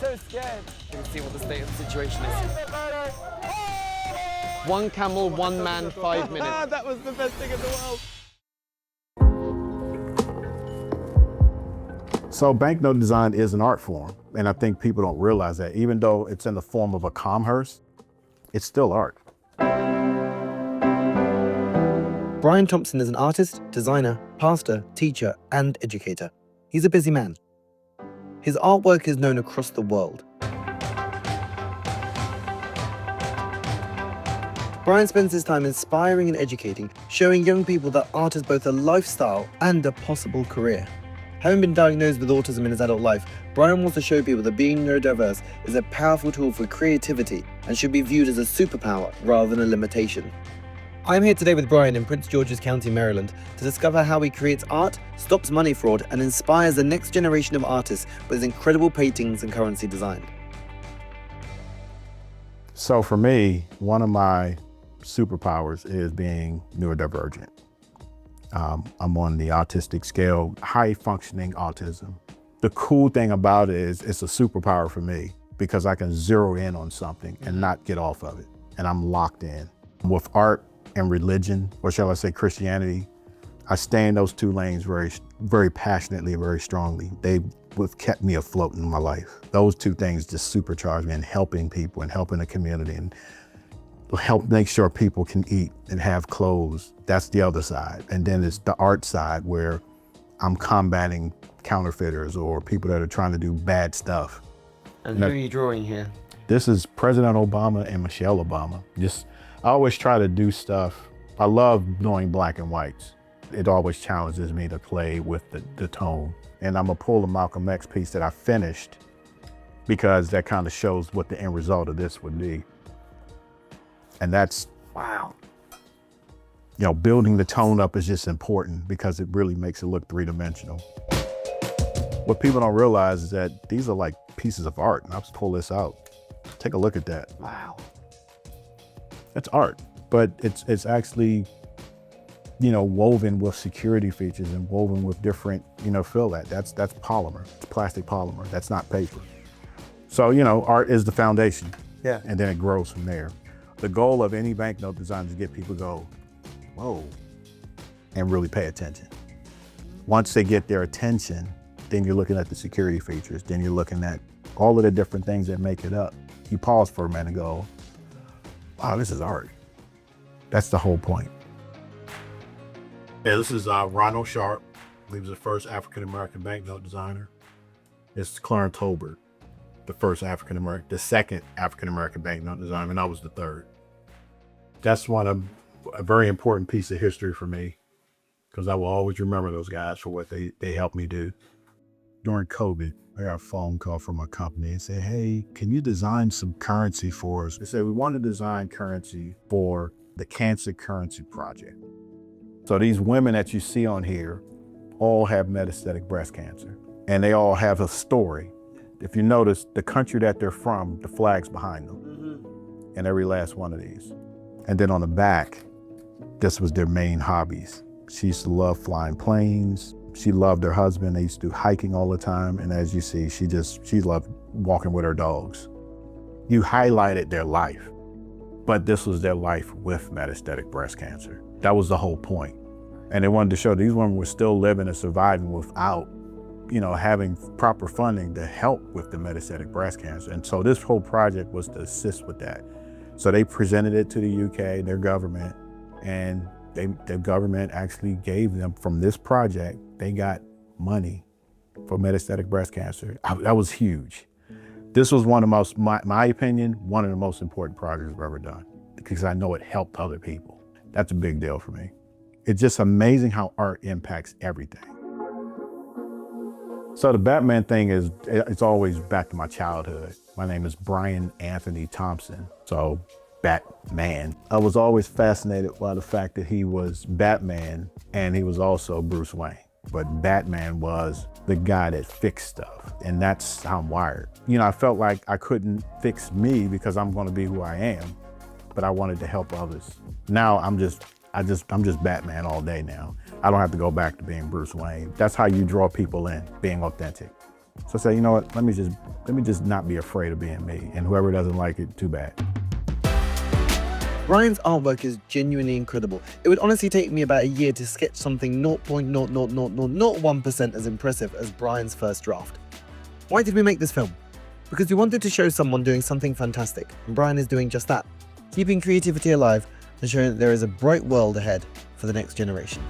so scared. You can see what the state of the situation is. One camel, one man, 5 minutes. That was the best thing in the world. So banknote design is an art form, and I think people don't realize that. Even though it's in the form of a commerce, it's still art. Brian Thompson is an artist, designer, pastor, teacher, and educator. He's a busy man. His artwork is known across the world. Brian spends his time inspiring and educating, showing young people that art is both a lifestyle and a possible career. Having been diagnosed with autism in his adult life, Brian wants to show people that being neurodiverse is a powerful tool for creativity and should be viewed as a superpower rather than a limitation. I'm here today with Brian in Prince George's County, Maryland, to discover how he creates art, stops money fraud, and inspires the next generation of artists with his incredible paintings and currency design. So for me, one of my superpowers is being neurodivergent. I'm on the autistic scale, high functioning autism. The cool thing about it is it's a superpower for me because I can zero in on something and not get off of it. And I'm locked in. With art and religion, or shall I say Christianity, I stay in those two lanes very passionately, very strongly. They have kept me afloat in my life. Those two things just supercharge me in helping people and helping the community and help make sure people can eat and have clothes. That's the other side. And then it's the art side where I'm combating counterfeiters or people that are trying to do bad stuff. And who are you drawing here? This is President Obama and Michelle Obama. I always try to do stuff. I love doing black and whites. It always challenges me to play with the tone. And I'm gonna pull the Malcolm X piece that I finished because that kind of shows what the end result of this would be. And that's, wow. You know, building the tone up is just important because it really makes it look three-dimensional. What people don't realize is that these are like pieces of art. And I'll just pull this out. Take a look at that. Wow. It's art, but it's actually, you know, woven with security features and woven with different, you know, fill that. That's polymer, it's plastic polymer. That's not paper. So, you know, art is the foundation. Yeah. And then it grows from there. The goal of any banknote design is to get people to go, whoa, and really pay attention. Once they get their attention, then you're looking at the security features. Then you're looking at all of the different things that make it up. You pause for a minute and go, wow, this is art. That's the whole point. Yeah, this is Ronald Sharp. I believe he's the first African-American banknote designer. It's Clarence Tolbert, the second African-American banknote designer, and I was the third. That's a very important piece of history for me because I will always remember those guys for what they helped me do. During COVID, I got a phone call from a company and said, hey, can you design some currency for us? They said, we want to design currency for the Cancer Currency Project. So these women that you see on here all have metastatic breast cancer, and they all have a story. If you notice, the country that they're from, the flag's behind them, and every last one of these. And then on the back, this was their main hobbies. She used to love flying planes. She loved her husband. They used to do hiking all the time. And as you see, she loved walking with her dogs. You highlighted their life, but this was their life with metastatic breast cancer. That was the whole point. And they wanted to show these women were still living and surviving without, you know, having proper funding to help with the metastatic breast cancer. And so this whole project was to assist with that. So they presented it to the UK, their government, and the government actually gave them, from this project, they got money for metastatic breast cancer. That was huge. This was one of the most, my opinion, one of the most important projects I've ever done because I know it helped other people. That's a big deal for me. It's just amazing how art impacts everything. So the Batman thing it's always back to my childhood. My name is Brian Anthony Thompson, so Batman. I was always fascinated by the fact that he was Batman and he was also Bruce Wayne. But Batman was the guy that fixed stuff, and that's how I'm wired. You know, I felt like I couldn't fix me because I'm gonna be who I am, but I wanted to help others. Now I'm just Batman all day now. I don't have to go back to being Bruce Wayne. That's how you draw people in, being authentic. So I said, you know what, let me just not be afraid of being me. And whoever doesn't like it, too bad. Brian's artwork is genuinely incredible. It would honestly take me about a year to sketch something 0.00001% as impressive as Brian's first draft. Why did we make this film? Because we wanted to show someone doing something fantastic, and Brian is doing just that, keeping creativity alive and showing that there is a bright world ahead for the next generation.